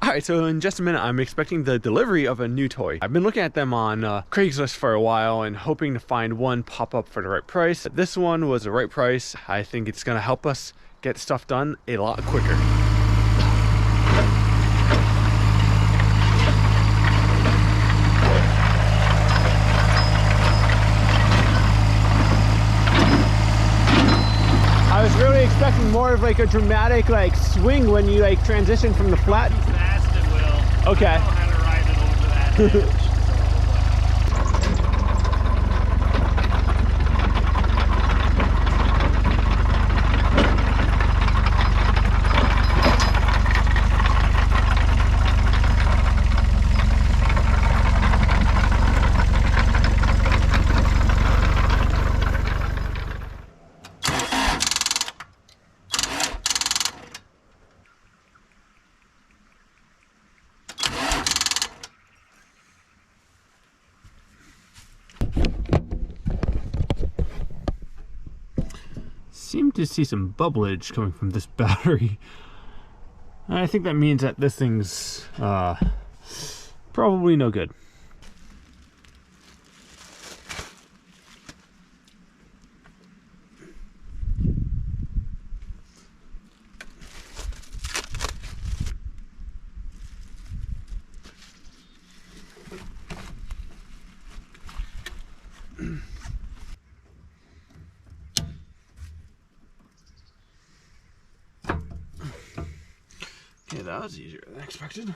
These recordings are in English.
Alright, so in just a minute, I'm expecting the delivery of a new toy. I've been looking at them on Craigslist for a while and hoping to find one pop up for the right price. This one was the right price. I think it's gonna help us get stuff done a lot quicker. I was really expecting more of like a dramatic like swing when you like transition from the flat. Fast it will. Okay. I know how to ride it over that edge. Seem to see some bubblage coming from this battery. I think that means that this thing's probably no good. Okay, that was easier than expected.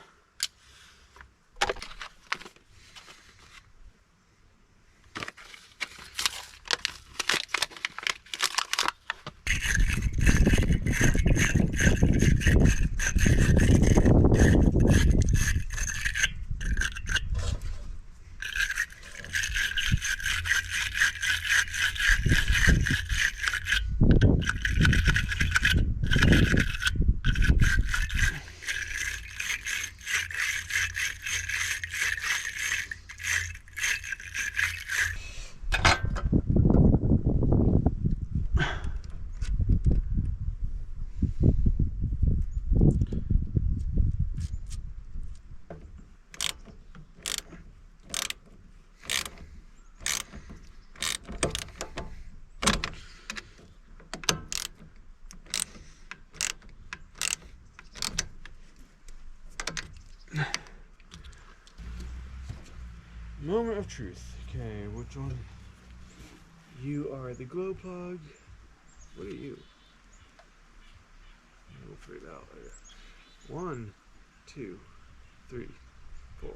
Moment of truth. Okay, which one? You are the glow plug. What are you? We'll figure it out later. 1, 2, 3, 4.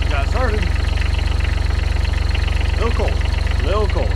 Got started. Little cold. Little cold.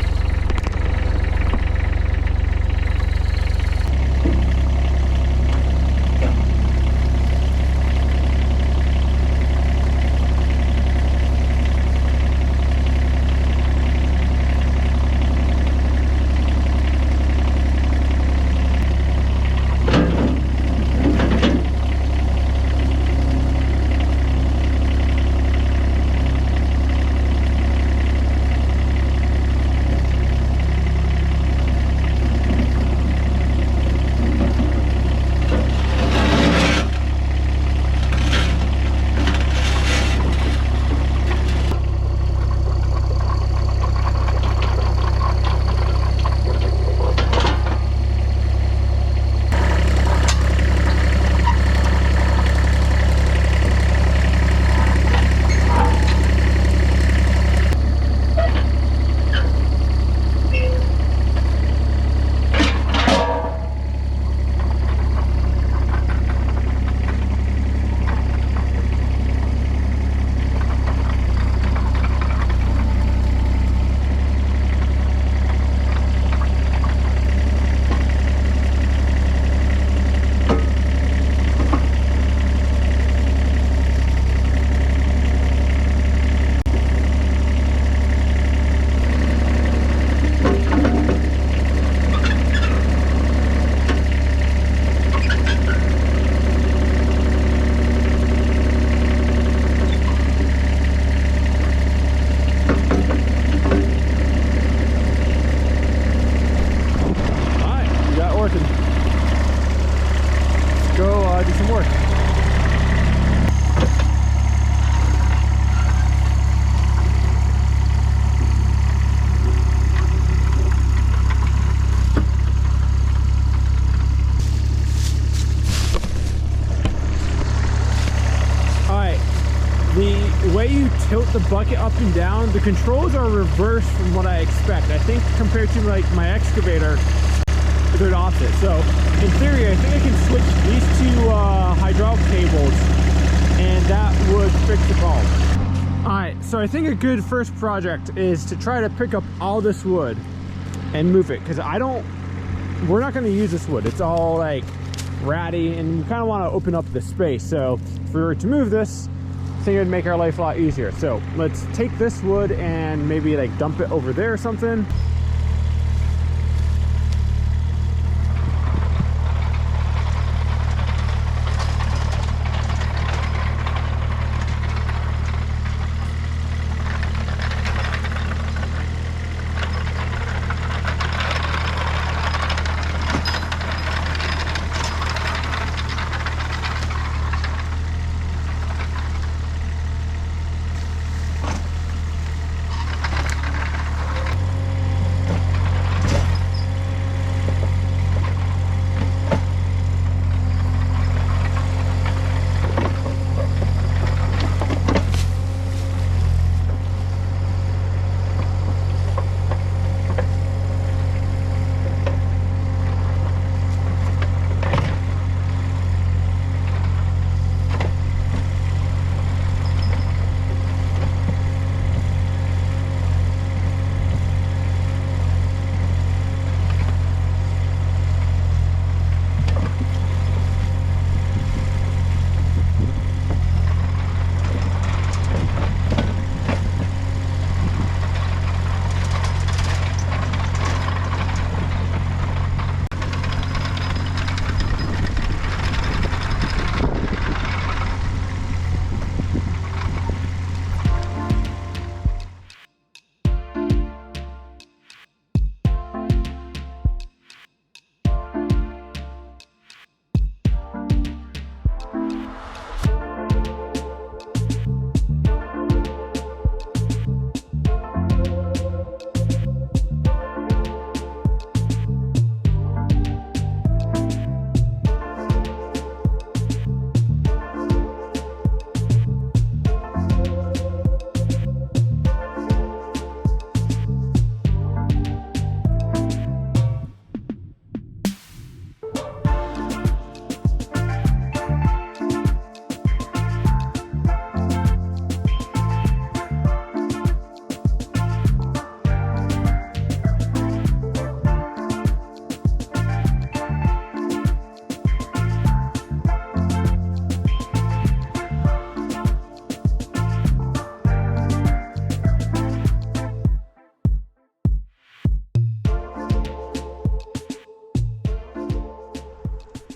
nothing. Let's go do some work. The way you tilt the bucket up and down, the controls are reversed from what I expect. I think compared to like my excavator, they're the opposite. So in theory, I think I can switch these two hydraulic cables and that would fix the problem. All right, so I think a good first project is to try to pick up all this wood and move it, because we're not gonna use this wood. It's all like ratty and we kind of want to open up the space. So if we were to move this, I think it would make our life a lot easier. So let's take this wood and maybe like dump it over there or something.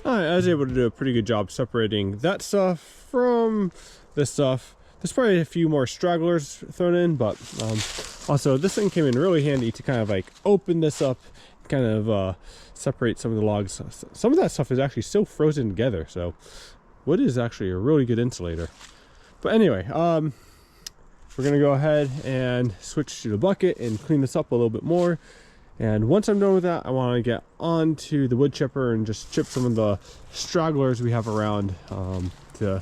I was able to do a pretty good job separating that stuff from this stuff. There's probably a few more stragglers thrown in, but also this thing came in really handy to kind of like open this up, kind of separate some of the logs. Some of that stuff is actually still frozen together, so wood is actually a really good insulator. But anyway, we're gonna go ahead and switch to the bucket and clean this up a little bit more. And once I'm done with that, I want to get onto the wood chipper and just chip some of the stragglers we have around to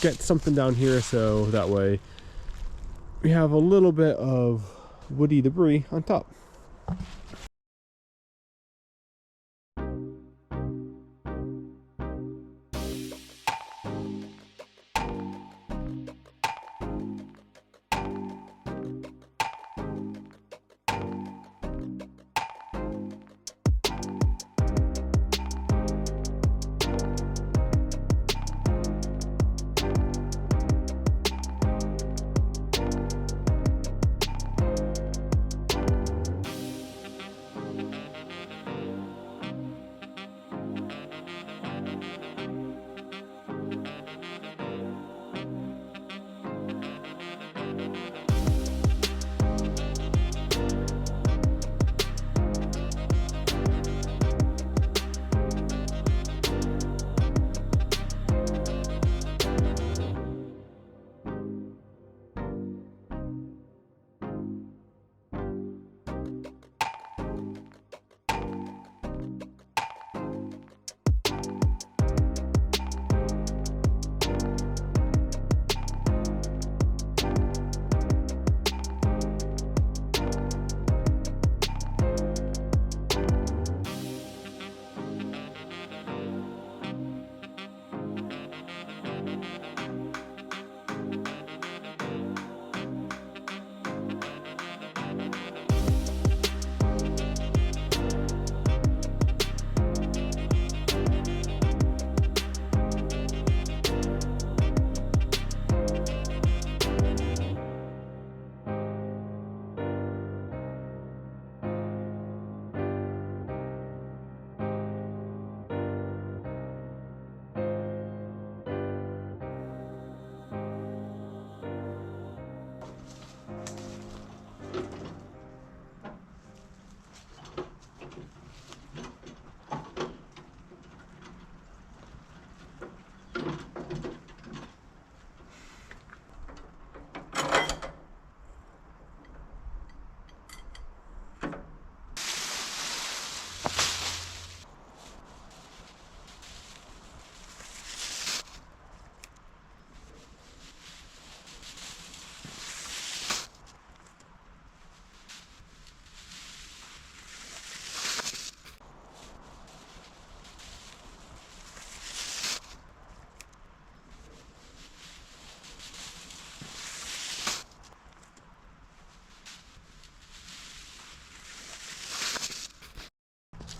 get something down here, so that way we have a little bit of woody debris on top.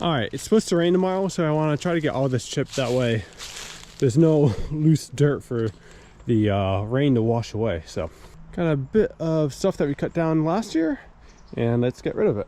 All right, it's supposed to rain tomorrow, so I want to try to get all this chipped that way there's no loose dirt for the rain to wash away. So got a bit of stuff that we cut down last year, and let's get rid of it.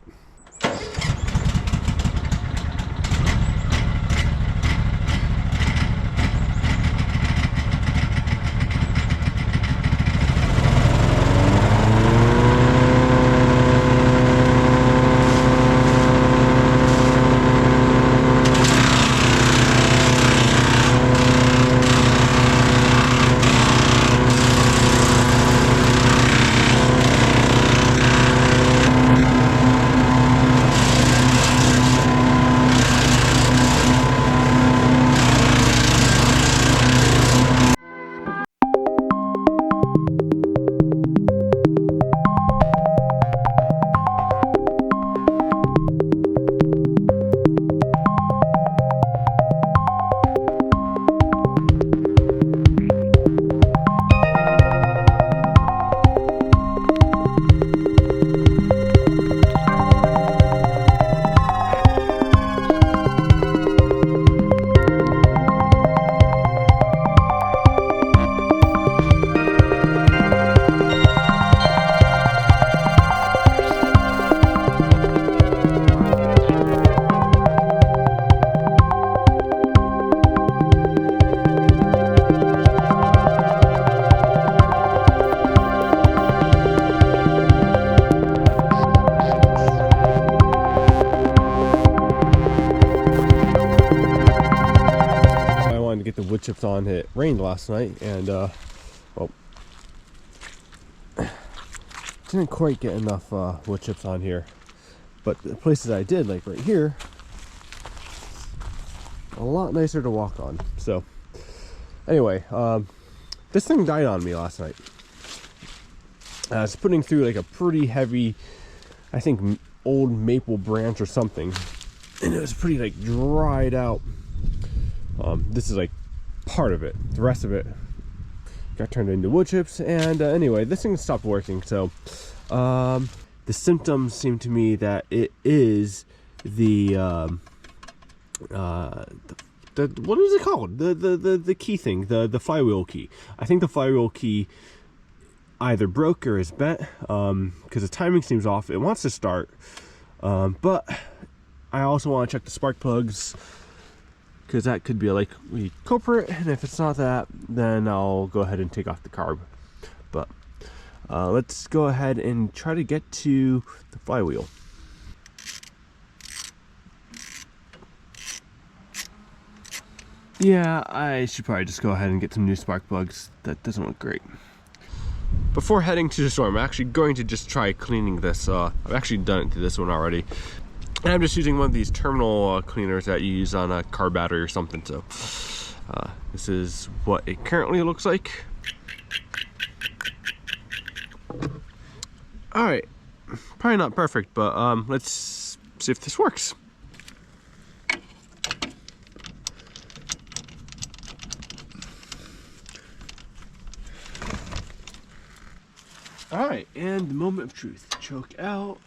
Get the wood chips on. It rained last night, and well, didn't quite get enough wood chips on here, but the places I did, like right here, a lot nicer to walk on. So anyway, this thing died on me last night. I was putting through like a pretty heavy, I think old maple branch or something, and it was pretty like dried out. This is like part of it. The rest of it got turned into wood chips, and anyway, this thing stopped working. So the symptoms seem to me that it is the what is it called? The key thing, the flywheel key. I think the flywheel key either broke or is bent, because the timing seems off. It wants to start, but I also want to check the spark plugs, because that could be a likely culprit, and if it's not that, then I'll go ahead and take off the carb. But let's go ahead and try to get to the flywheel. Yeah, I should probably just go ahead and get some new spark plugs. That doesn't look great. Before heading to the store, I'm actually going to just try cleaning this. I've actually done it to this one already. And I'm just using one of these terminal cleaners that you use on a car battery or something. So this is what it currently looks like. All right, probably not perfect, but let's see if this works. All right, and the moment of truth. Choke out.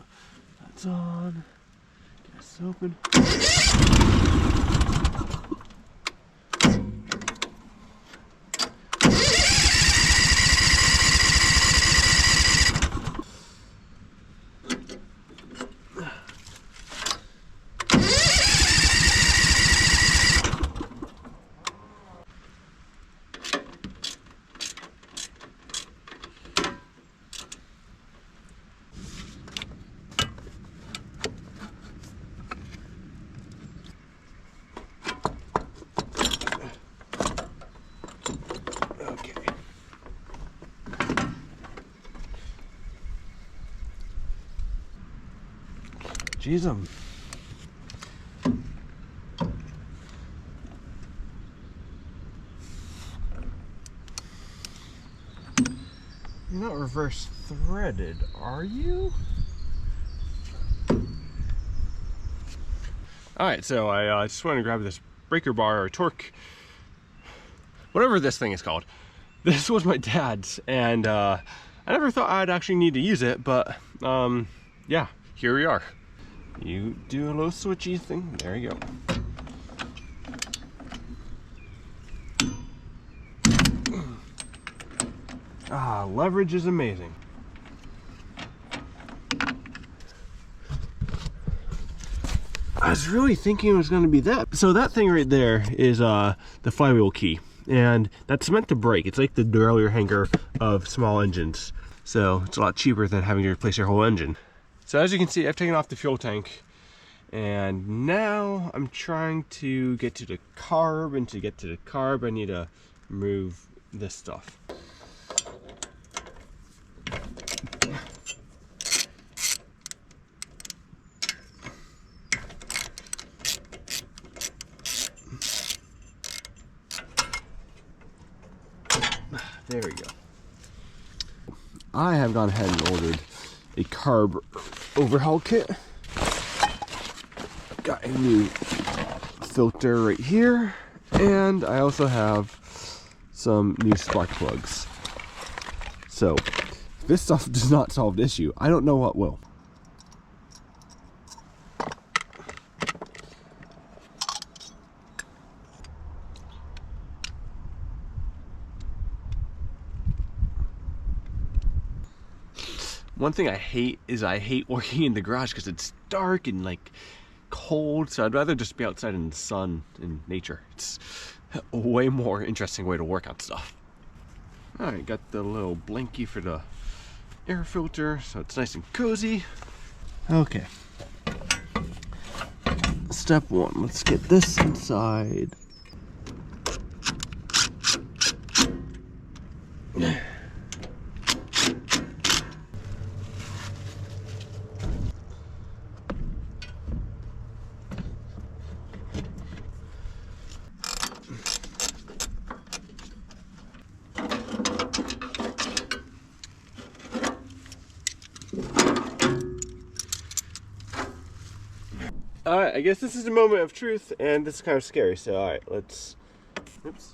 That's on. Gas open. Jeez, you're not reverse threaded, are you? Alright, so I just wanted to grab this breaker bar or torque, whatever this thing is called. This was my dad's, and I never thought I'd actually need to use it, but yeah, here we are. You do a little switchy thing. There you go. Ah, leverage is amazing. I was really thinking it was going to be that. So that thing right there is the flywheel key, and that's meant to break. It's like the derailleur hanger of small engines, so it's a lot cheaper than having to replace your whole engine. So as you can see, I've taken off the fuel tank, and now I'm trying to get to the carb, and to get to the carb I need to remove this stuff. There we go. I have gone ahead and ordered a carb overhaul kit. Got a new filter right here, and I also have some new spark plugs. So, if this stuff does not solve the issue, I don't know what will. One thing I hate is I hate working in the garage because it's dark and like cold, so I'd rather just be outside in the sun in nature. It's a way more interesting way to work on stuff. Alright, got the little blankie for the air filter, so it's nice and cozy. Okay. Step one, let's get this inside. Alright, I guess this is the moment of truth, and this is kind of scary, so alright, let's... Oops.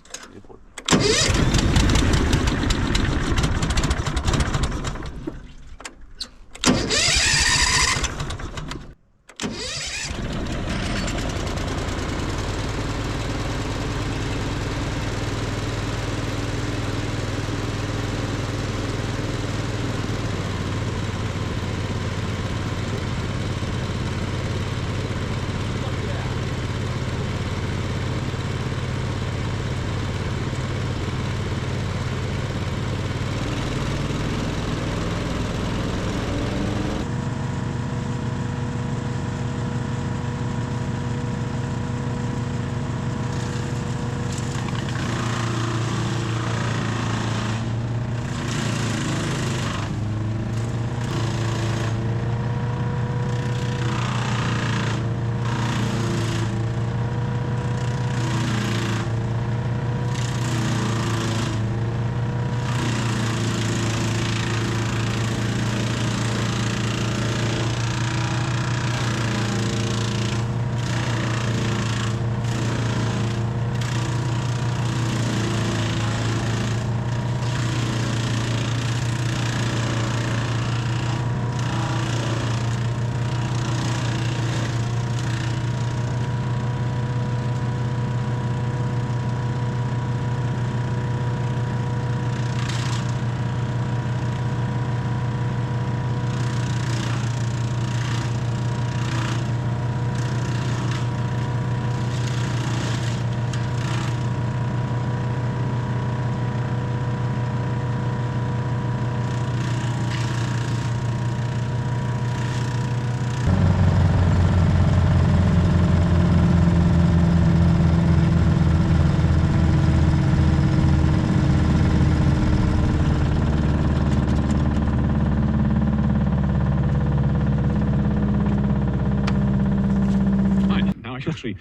Actually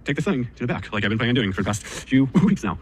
take this thing to the back like I've been planning on doing for the past few weeks now.